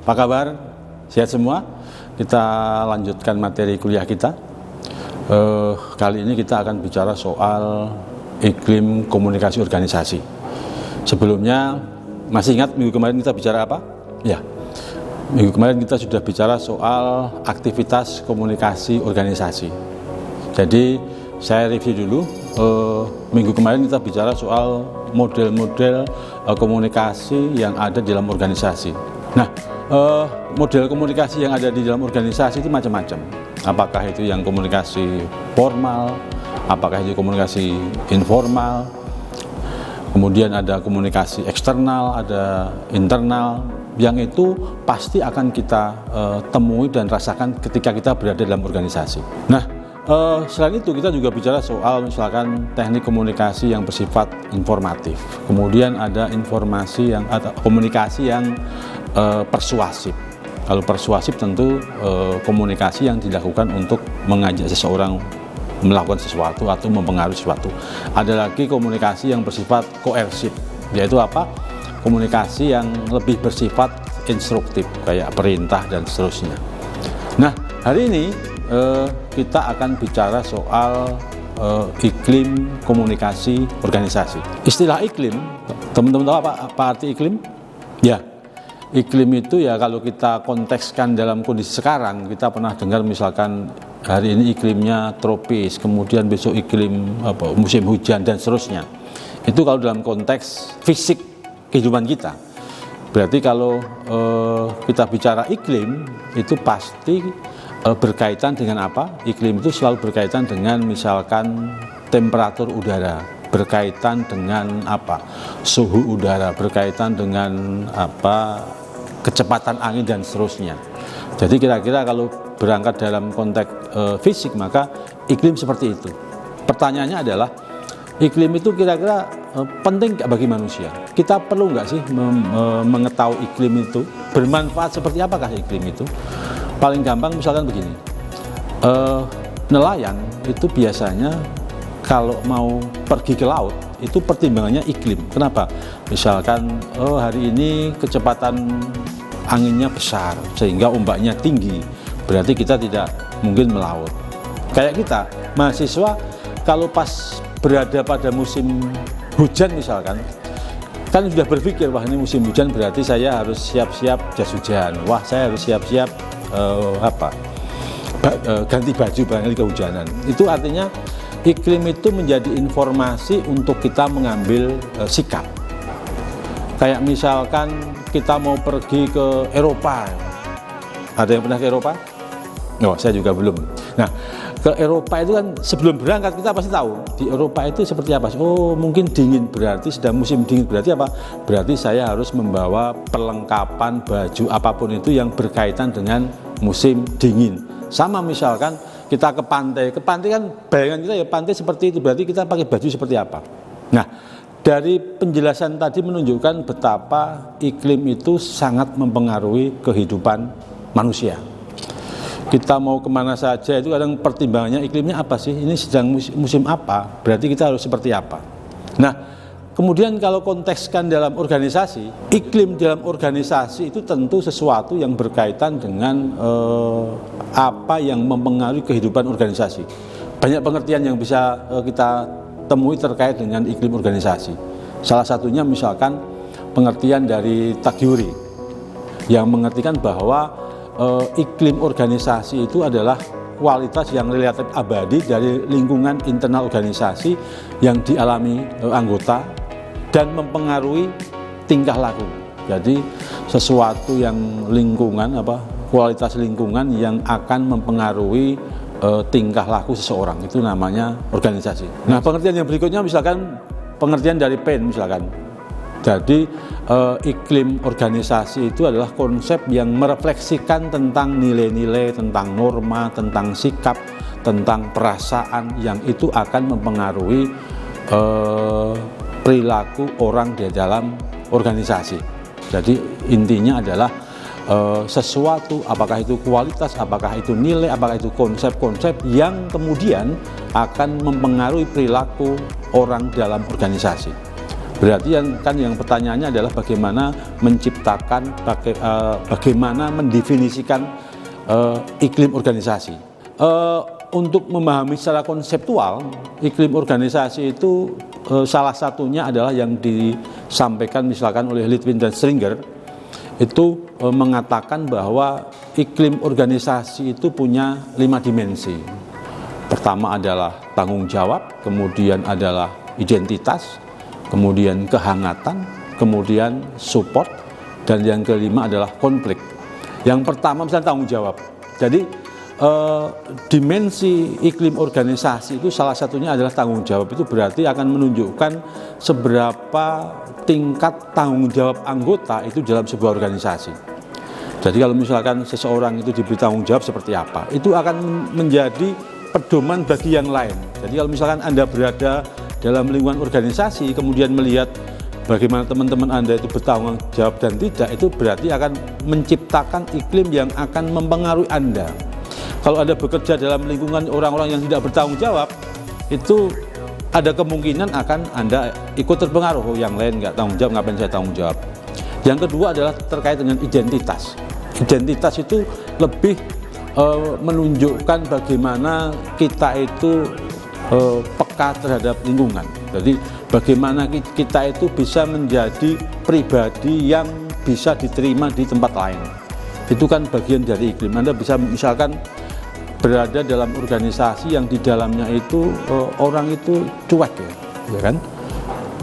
Apa kabar? Sehat semua? Kita lanjutkan materi kuliah kita. Kali ini kita akan bicara soal iklim komunikasi organisasi. Sebelumnya, masih ingat minggu kemarin kita bicara apa? Ya, minggu kemarin kita sudah bicara soal aktivitas komunikasi organisasi. Jadi, saya review dulu. Minggu kemarin kita bicara soal model-model komunikasi yang ada di dalam organisasi. Nah, model komunikasi yang ada di dalam organisasi itu macam-macam. Apakah itu yang komunikasi formal, apakah itu komunikasi informal, kemudian ada komunikasi eksternal, ada internal, yang itu pasti akan kita temui dan rasakan ketika kita berada dalam organisasi. Nah, selain itu kita juga bicara soal misalkan teknik komunikasi yang bersifat informatif. Kemudian ada komunikasi yang persuasif. Kalau persuasif tentu komunikasi yang dilakukan untuk mengajak seseorang melakukan sesuatu atau mempengaruhi sesuatu. Ada lagi komunikasi yang bersifat koersif, yaitu apa? Komunikasi yang lebih bersifat instruktif, kayak perintah dan seterusnya. Nah, hari ini kita akan bicara soal iklim komunikasi organisasi. Istilah iklim, teman-teman tahu apa arti iklim? Ya, iklim itu ya kalau kita kontekskan dalam kondisi sekarang, kita pernah dengar misalkan hari ini iklimnya tropis, kemudian besok iklim musim hujan dan seterusnya. Itu kalau dalam konteks fisik kehidupan kita. Berarti kalau kita bicara iklim, itu pasti berkaitan dengan apa? Iklim itu selalu berkaitan dengan misalkan temperatur udara, berkaitan dengan apa? Suhu udara, berkaitan dengan apa? Kecepatan angin dan seterusnya. Jadi kira-kira kalau berangkat dalam konteks fisik, maka iklim seperti itu. Pertanyaannya adalah, iklim itu kira-kira penting nggak bagi manusia? Kita perlu nggak sih mengetahui iklim itu? Bermanfaat seperti apakah iklim itu? Paling gampang misalkan begini, nelayan itu biasanya kalau mau pergi ke laut itu pertimbangannya iklim. Kenapa? Misalkan hari ini kecepatan anginnya besar sehingga ombaknya tinggi, berarti kita tidak mungkin melaut. Kayak kita mahasiswa kalau pas berada pada musim hujan misalkan, kan sudah berpikir, wah ini musim hujan berarti saya harus siap-siap jas hujan, wah saya harus siap-siap ganti baju barangkali kehujanan. Itu artinya iklim itu menjadi informasi untuk kita mengambil sikap. Kayak misalkan kita mau pergi ke Eropa. Ada yang pernah ke Eropa? Oh, saya juga belum. Nah, ke Eropa itu kan sebelum berangkat kita pasti tahu di Eropa itu seperti apa. Oh, mungkin dingin, berarti sedang musim dingin, berarti apa? Berarti saya harus membawa perlengkapan baju apapun itu yang berkaitan dengan musim dingin. Sama misalkan kita ke pantai kan bayangan kita ya pantai seperti itu, berarti kita pakai baju seperti apa. Nah, dari penjelasan tadi menunjukkan betapa iklim itu sangat mempengaruhi kehidupan manusia. Kita mau kemana saja itu kadang pertimbangannya iklimnya apa sih, ini sedang musim apa, berarti kita harus seperti apa. Nah, kemudian kalau kontekskan dalam organisasi, iklim dalam organisasi itu tentu sesuatu yang berkaitan dengan apa yang mempengaruhi kehidupan organisasi. Banyak pengertian yang bisa kita temui terkait dengan iklim organisasi. Salah satunya misalkan pengertian dari Tagiuri yang mengertikan bahwa iklim organisasi itu adalah kualitas yang relatif abadi dari lingkungan internal organisasi yang dialami anggota dan mempengaruhi tingkah laku. Jadi sesuatu yang kualitas lingkungan yang akan mempengaruhi tingkah laku seseorang, itu namanya organisasi. Nah, pengertian yang berikutnya misalkan pengertian dari Paine misalkan. Jadi iklim organisasi itu adalah konsep yang merefleksikan tentang nilai-nilai, tentang norma, tentang sikap, tentang perasaan yang itu akan mempengaruhi perilaku orang di dalam organisasi. Jadi intinya adalah sesuatu, apakah itu kualitas, apakah itu nilai, apakah itu konsep-konsep yang kemudian akan mempengaruhi perilaku orang dalam organisasi. Berarti yang pertanyaannya adalah bagaimana menciptakan, bagaimana mendefinisikan iklim organisasi. Untuk memahami secara konseptual, iklim organisasi itu salah satunya adalah yang disampaikan misalkan oleh Litwin dan Stringer, itu mengatakan bahwa iklim organisasi itu punya 5 dimensi. Pertama adalah tanggung jawab, kemudian adalah identitas, kemudian kehangatan, kemudian support, dan yang kelima adalah konflik. Yang pertama misalnya tanggung jawab. Jadi dimensi iklim organisasi itu salah satunya adalah tanggung jawab. Itu berarti akan menunjukkan seberapa tingkat tanggung jawab anggota itu dalam sebuah organisasi. Jadi kalau misalkan seseorang itu diberi tanggung jawab seperti apa, itu akan menjadi pedoman bagi yang lain. Jadi kalau misalkan Anda berada dalam lingkungan organisasi, kemudian melihat bagaimana teman-teman Anda itu bertanggung jawab dan tidak, itu berarti akan menciptakan iklim yang akan mempengaruhi Anda. Kalau Anda bekerja dalam lingkungan orang-orang yang tidak bertanggung jawab, itu ada kemungkinan akan Anda ikut terpengaruh. Oh, yang lain nggak tanggung jawab, ngapain saya tanggung jawab? Yang kedua adalah terkait dengan identitas. Identitas itu lebih menunjukkan bagaimana kita itu peka terhadap lingkungan. Jadi bagaimana kita itu bisa menjadi pribadi yang bisa diterima di tempat lain. Itu kan bagian dari iklim. Anda bisa misalkan berada dalam organisasi yang di dalamnya itu orang itu cuek, ya kan?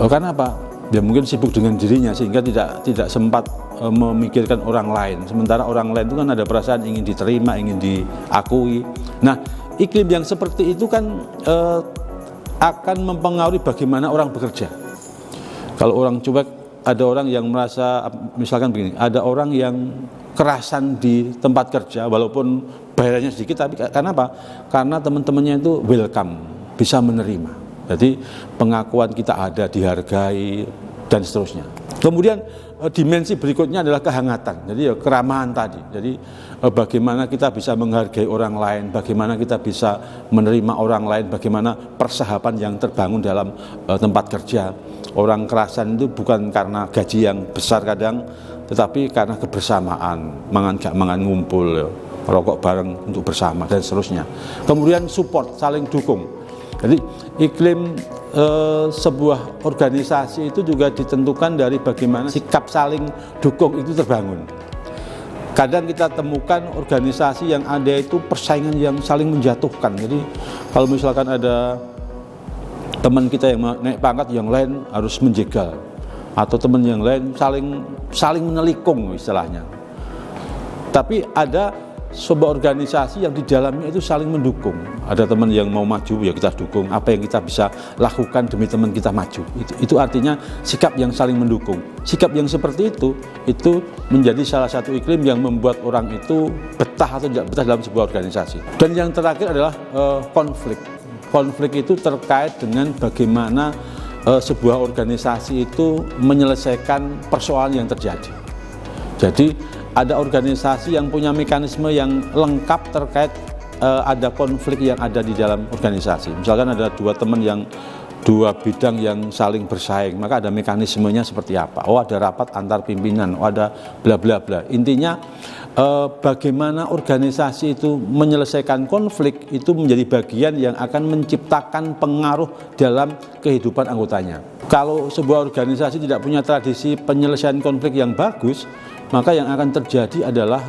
Karena apa? Ya mungkin sibuk dengan dirinya sehingga tidak sempat memikirkan orang lain. Sementara orang lain itu kan ada perasaan ingin diterima, ingin diakui. Nah, iklim yang seperti itu kan akan mempengaruhi bagaimana orang bekerja. Kalau orang cuek, ada orang yang merasa, misalkan begini, ada orang yang kerasan di tempat kerja walaupun bayarannya sedikit, tapi karena apa? Karena teman-temannya itu welcome, bisa menerima. Jadi pengakuan kita ada, dihargai dan seterusnya. Kemudian dimensi berikutnya adalah kehangatan. Jadi ya keramahan tadi. Jadi bagaimana kita bisa menghargai orang lain, bagaimana kita bisa menerima orang lain, bagaimana persahabatan yang terbangun dalam tempat kerja. Orang kerasan itu bukan karena gaji yang besar kadang, tetapi karena kebersamaan, mangan ngumpul, ya, rokok bareng untuk bersama dan seterusnya. Kemudian support, saling dukung. Jadi iklim sebuah organisasi itu juga ditentukan dari bagaimana sikap saling dukung itu terbangun. Kadang kita temukan organisasi yang ada itu persaingan yang saling menjatuhkan. Jadi kalau misalkan ada teman kita yang naik pangkat, yang lain harus menjegal, atau teman yang lain saling menelikung istilahnya. Tapi ada sebuah organisasi yang di dalamnya itu saling mendukung. Ada teman yang mau maju, ya kita dukung. Apa yang kita bisa lakukan demi teman kita maju. Itu artinya sikap yang saling mendukung. Sikap yang seperti itu menjadi salah satu iklim yang membuat orang itu betah atau tidak betah dalam sebuah organisasi. Dan yang terakhir adalah konflik. Konflik itu terkait dengan bagaimana sebuah organisasi itu menyelesaikan persoalan yang terjadi. Jadi ada organisasi yang punya mekanisme yang lengkap terkait ada konflik yang ada di dalam organisasi. Misalkan ada dua bidang yang saling bersaing, maka ada mekanismenya seperti apa. Oh, ada rapat antar pimpinan, oh ada bla bla bla. Intinya bagaimana organisasi itu menyelesaikan konflik itu menjadi bagian yang akan menciptakan pengaruh dalam kehidupan anggotanya. Kalau sebuah organisasi tidak punya tradisi penyelesaian konflik yang bagus, maka yang akan terjadi adalah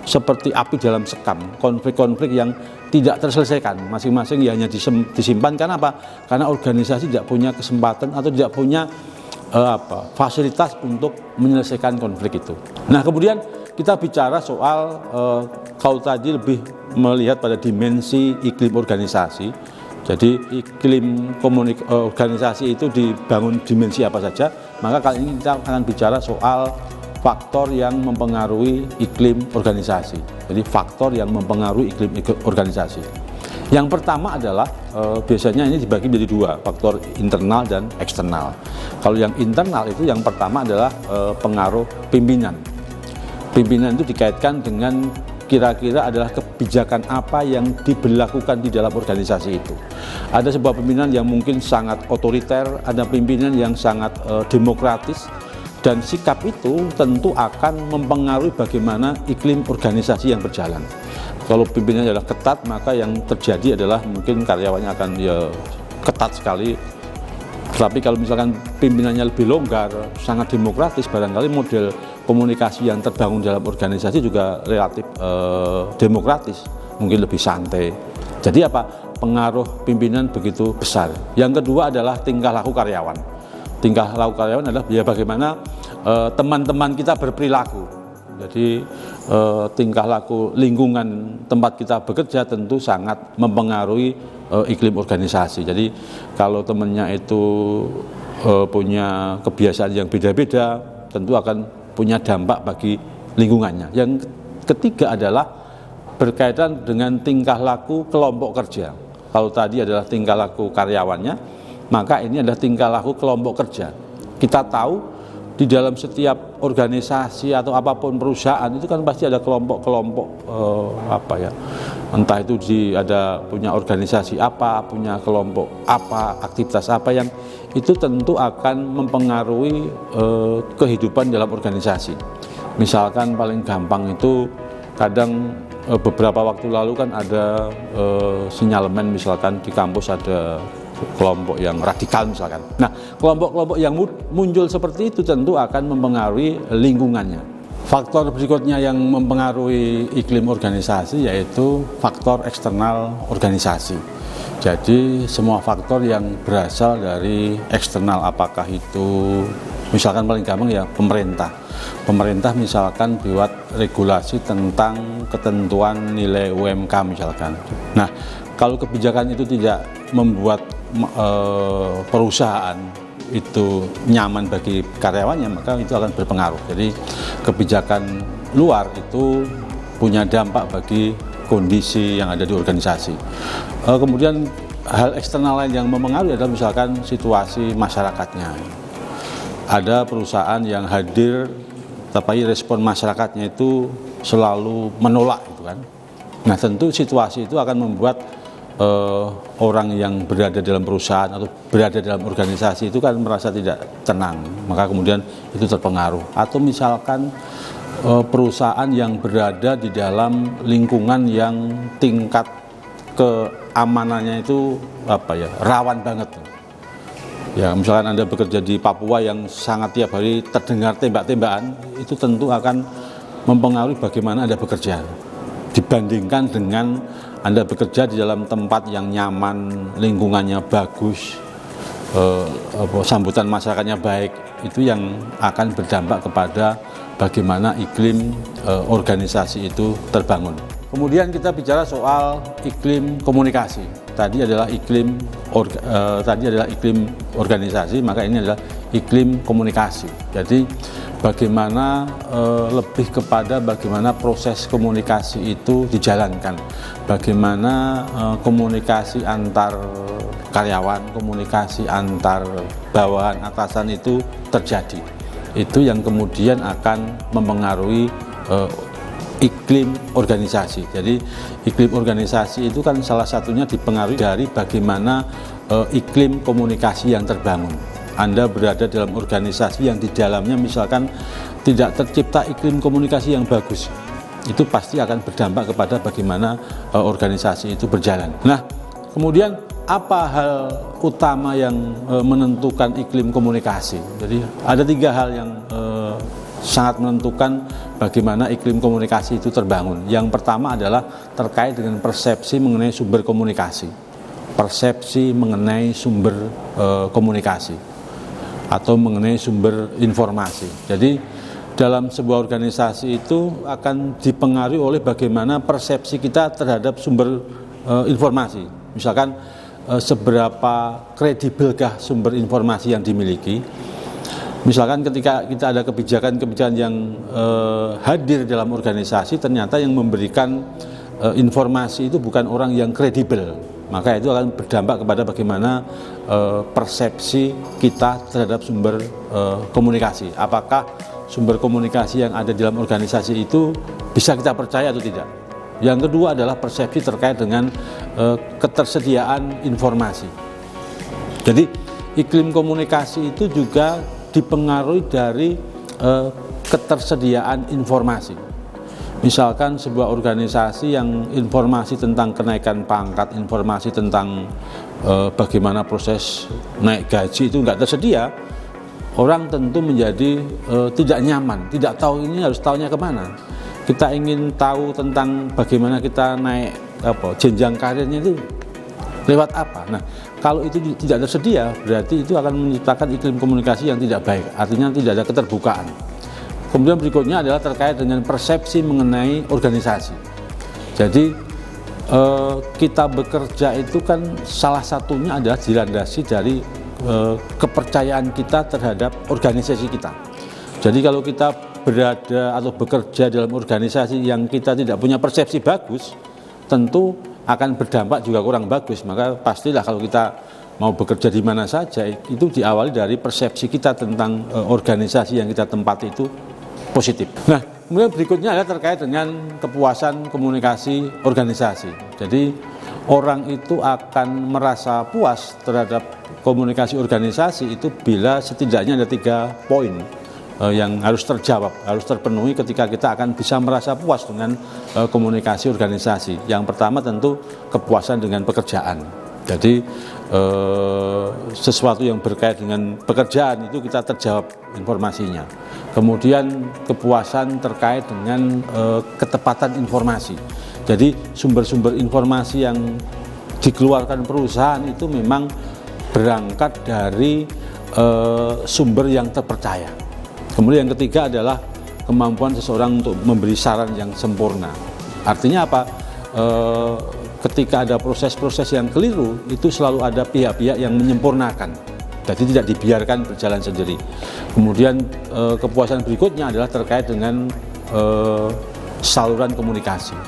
seperti api dalam sekam, konflik-konflik yang tidak terselesaikan, masing-masing ya hanya disimpan. Karena apa? Karena organisasi tidak punya kesempatan atau tidak punya fasilitas untuk menyelesaikan konflik itu. Nah, kemudian kita bicara soal kalau tadi lebih melihat pada dimensi iklim organisasi. Jadi iklim organisasi itu dibangun dimensi apa saja, maka kali ini kita akan bicara soal faktor yang mempengaruhi iklim organisasi. Jadi faktor yang mempengaruhi iklim organisasi. Yang pertama adalah biasanya ini dibagi menjadi dua, faktor internal dan eksternal. Kalau yang internal itu yang pertama adalah pengaruh pimpinan. Pimpinan itu dikaitkan dengan kira-kira adalah kebijakan apa yang diberlakukan di dalam organisasi itu. Ada sebuah pimpinan yang mungkin sangat otoriter, ada pimpinan yang sangat demokratis, dan sikap itu tentu akan mempengaruhi bagaimana iklim organisasi yang berjalan. Kalau pimpinannya adalah ketat, maka yang terjadi adalah mungkin karyawannya akan ketat sekali. Tapi kalau misalkan pimpinannya lebih longgar, sangat demokratis, barangkali model komunikasi yang terbangun dalam organisasi juga relatif demokratis, mungkin lebih santai. Jadi apa? Pengaruh pimpinan begitu besar. Yang kedua adalah tingkah laku karyawan. Tingkah laku karyawan adalah bagaimana teman-teman kita berperilaku. Jadi tingkah laku lingkungan tempat kita bekerja tentu sangat mempengaruhi iklim organisasi. Jadi kalau temannya itu punya kebiasaan yang beda-beda, tentu akan punya dampak bagi lingkungannya. Yang ketiga adalah berkaitan dengan tingkah laku kelompok kerja. Kalau tadi adalah tingkah laku karyawannya, maka ini adalah tingkah laku kelompok kerja. Kita tahu di dalam setiap organisasi atau apapun perusahaan itu kan pasti ada kelompok-kelompok entah itu ada punya organisasi apa, punya kelompok apa, aktivitas apa yang itu tentu akan mempengaruhi kehidupan dalam organisasi. Misalkan paling gampang itu kadang beberapa waktu lalu kan ada sinyalemen, misalkan di kampus ada kelompok yang radikal misalkan. Nah, kelompok-kelompok yang muncul seperti itu tentu akan mempengaruhi lingkungannya. Faktor berikutnya yang mempengaruhi iklim organisasi yaitu faktor eksternal organisasi. Jadi semua faktor yang berasal dari eksternal, apakah itu misalkan paling gampang ya pemerintah. Pemerintah misalkan buat regulasi tentang ketentuan nilai UMK misalkan. Nah, kalau kebijakan itu tidak membuat perusahaan itu nyaman bagi karyawannya, maka itu akan berpengaruh. Jadi kebijakan luar itu punya dampak bagi kondisi yang ada di organisasi. Kemudian hal eksternal lain yang mempengaruhi adalah misalkan situasi masyarakatnya. Ada perusahaan yang hadir, tapi respon masyarakatnya itu selalu menolak, gitu kan. Nah, tentu situasi itu akan membuat orang yang berada dalam perusahaan atau berada dalam organisasi itu kan merasa tidak tenang, maka kemudian itu terpengaruh. Atau misalkan perusahaan yang berada di dalam lingkungan yang tingkat keamanannya itu rawan banget. Ya, misalkan Anda bekerja di Papua yang sangat tiap hari terdengar tembak-tembakan, itu tentu akan mempengaruhi bagaimana Anda bekerja dibandingkan dengan Anda bekerja di dalam tempat yang nyaman, lingkungannya bagus, sambutan masyarakatnya baik. Itu yang akan berdampak kepada bagaimana iklim organisasi itu terbangun. Kemudian kita bicara soal iklim komunikasi. Tadi adalah iklim organisasi, maka ini adalah iklim komunikasi. Jadi bagaimana lebih kepada bagaimana proses komunikasi itu dijalankan, bagaimana komunikasi antar karyawan, komunikasi antar bawahan atasan itu terjadi. Itu yang kemudian akan mempengaruhi iklim organisasi. Jadi iklim organisasi itu kan salah satunya dipengaruhi dari bagaimana iklim komunikasi yang terbangun. Anda berada dalam organisasi yang di dalamnya misalkan tidak tercipta iklim komunikasi yang bagus, itu pasti akan berdampak kepada bagaimana organisasi itu berjalan. Nah, kemudian apa hal utama yang menentukan iklim komunikasi? Jadi ada 3 hal yang sangat menentukan bagaimana iklim komunikasi itu terbangun. Yang pertama adalah terkait dengan persepsi mengenai sumber komunikasi. Persepsi mengenai sumber komunikasi atau mengenai sumber informasi. Jadi dalam sebuah organisasi itu akan dipengaruhi oleh bagaimana persepsi kita terhadap sumber informasi. Misalkan seberapa kredibelkah sumber informasi yang dimiliki. Misalkan ketika kita ada kebijakan-kebijakan yang hadir dalam organisasi, ternyata yang memberikan informasi itu bukan orang yang kredibel, maka itu akan berdampak kepada bagaimana persepsi kita terhadap sumber komunikasi. Apakah sumber komunikasi yang ada dalam organisasi itu bisa kita percaya atau tidak? Yang kedua adalah persepsi terkait dengan ketersediaan informasi. Jadi iklim komunikasi itu juga dipengaruhi dari ketersediaan informasi. Misalkan sebuah organisasi yang informasi tentang kenaikan pangkat, informasi tentang bagaimana proses naik gaji itu nggak tersedia, orang tentu menjadi tidak nyaman, tidak tahu ini harus tahunya kemana. Kita ingin tahu tentang bagaimana kita naik jenjang karirnya itu lewat apa. Nah, kalau itu tidak tersedia, berarti itu akan menciptakan iklim komunikasi yang tidak baik, artinya tidak ada keterbukaan. Kemudian berikutnya adalah terkait dengan persepsi mengenai organisasi. Jadi kita bekerja itu kan salah satunya adalah dilandasi dari kepercayaan kita terhadap organisasi kita. Jadi kalau kita berada atau bekerja dalam organisasi yang kita tidak punya persepsi bagus, tentu akan berdampak juga kurang bagus. Maka pastilah kalau kita mau bekerja di mana saja, itu diawali dari persepsi kita tentang organisasi yang kita tempati itu positif. Nah, kemudian berikutnya adalah terkait dengan kepuasan komunikasi organisasi. Jadi orang itu akan merasa puas terhadap komunikasi organisasi itu bila setidaknya ada 3 poin yang harus terjawab, harus terpenuhi ketika kita akan bisa merasa puas dengan komunikasi organisasi. Yang pertama tentu kepuasan dengan pekerjaan. Jadi sesuatu yang berkait dengan pekerjaan itu kita terjawab informasinya. Kemudian kepuasan terkait dengan ketepatan informasi. Jadi sumber-sumber informasi yang dikeluarkan perusahaan itu memang berangkat dari sumber yang terpercaya. Kemudian yang ketiga adalah kemampuan seseorang untuk memberi saran yang sempurna. Artinya apa? Ketika ada proses-proses yang keliru, itu selalu ada pihak-pihak yang menyempurnakan. Jadi tidak dibiarkan berjalan sendiri. Kemudian kepuasan berikutnya adalah terkait dengan saluran komunikasi.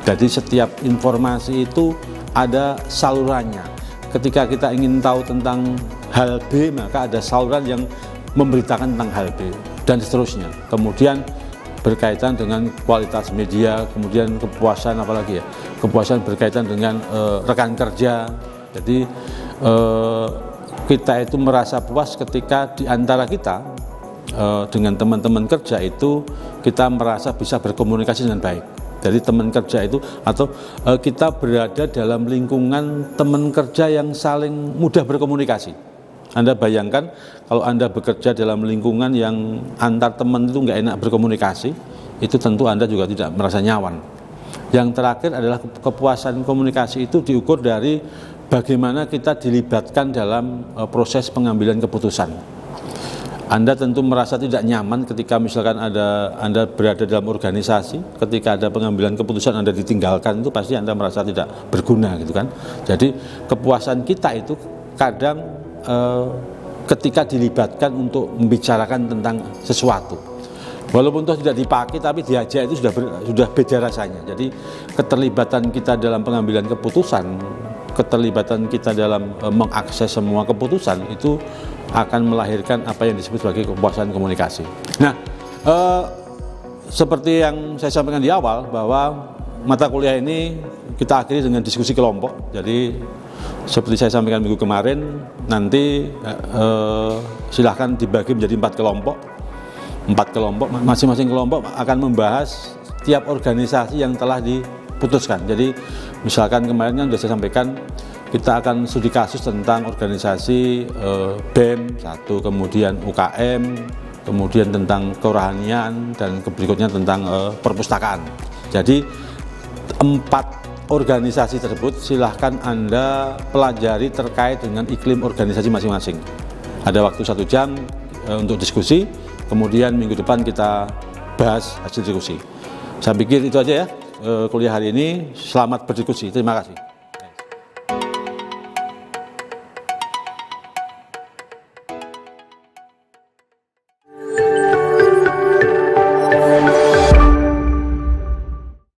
Jadi setiap informasi itu ada salurannya. Ketika kita ingin tahu tentang hal B, maka ada saluran yang memberitakan tentang hal B, dan seterusnya. Kemudian berkaitan dengan kualitas media, kemudian kepuasan apalagi ya, kepuasan berkaitan dengan rekan kerja. Jadi kita itu merasa puas ketika di antara kita dengan teman-teman kerja itu kita merasa bisa berkomunikasi dengan baik. Jadi teman kerja itu atau kita berada dalam lingkungan teman kerja yang saling mudah berkomunikasi. Anda bayangkan kalau Anda bekerja dalam lingkungan yang antar teman itu nggak enak berkomunikasi, itu tentu Anda juga tidak merasa nyaman. Yang terakhir adalah kepuasan komunikasi itu diukur dari bagaimana kita dilibatkan dalam proses pengambilan keputusan. Anda tentu merasa tidak nyaman ketika misalkan Anda berada dalam organisasi, ketika ada pengambilan keputusan Anda ditinggalkan, itu pasti Anda merasa tidak berguna gitu kan. Jadi kepuasan kita itu kadang ketika dilibatkan untuk membicarakan tentang sesuatu, walaupun toh tidak dipakai tapi diajak, itu sudah beda rasanya. Jadi keterlibatan kita dalam pengambilan keputusan, keterlibatan kita dalam mengakses semua keputusan itu akan melahirkan apa yang disebut sebagai kepuasan komunikasi. Nah, seperti yang saya sampaikan di awal bahwa mata kuliah ini kita akhiri dengan diskusi kelompok. Jadi seperti saya sampaikan minggu kemarin, nanti silahkan dibagi menjadi 4 kelompok. 4 kelompok, masing-masing kelompok akan membahas tiap organisasi yang telah diputuskan. Jadi misalkan kemarin kan sudah saya sampaikan, kita akan studi kasus tentang organisasi BEM, satu, kemudian UKM, kemudian tentang kerohanian, dan berikutnya tentang perpustakaan. Jadi 4 organisasi tersebut silahkan Anda pelajari terkait dengan iklim organisasi masing-masing. Ada waktu 1 jam untuk diskusi, kemudian minggu depan kita bahas hasil diskusi. Saya pikir itu aja ya kuliah hari ini. Selamat berdiskusi. Terima kasih.